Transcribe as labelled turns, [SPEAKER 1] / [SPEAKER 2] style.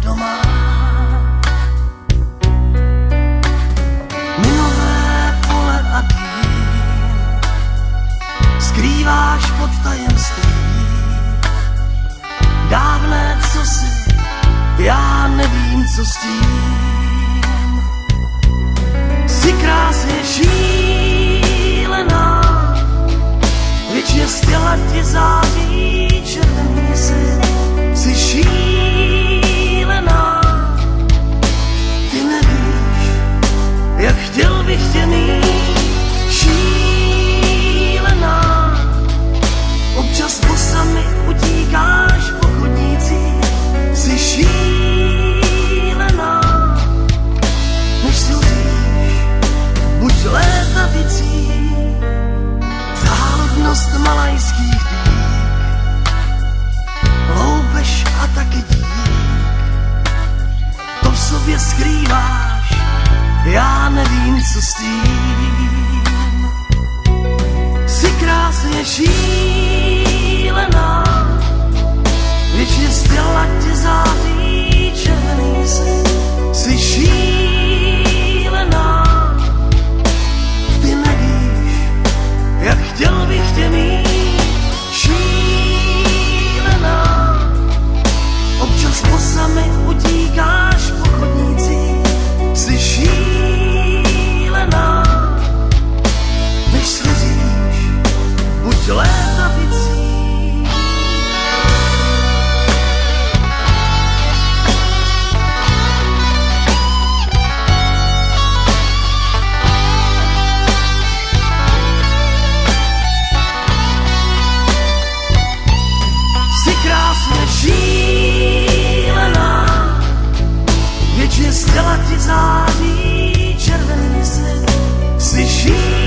[SPEAKER 1] doma. Minulé pole a dýl skrýváš pod tajemství. Dávné cosi, já nevím, co s tím. Jsi krásně šílená, věčně z těla ti září červený jsi šílená. Ty nevíš, jak chtěl bych tě mít. Šílená, občas bosami utíkáš po chodnících. Jsi šílená, než slzíš, buď létavicí. Záludnost malajských dýk, loupež a taky dík. To v sobě skrýváš, já nevím, co s tím. Jsi krásně šílená, věčně z těla tě září červený jsi šílená. Ty nevíš, jak chtěl bych tě mít. Šílená, občas bosami utíkáš po chodnících. Jsi šílená, než slzíš, buď létavicí. Šílená, věčně z těla ti září červený svět. Jsi šílená.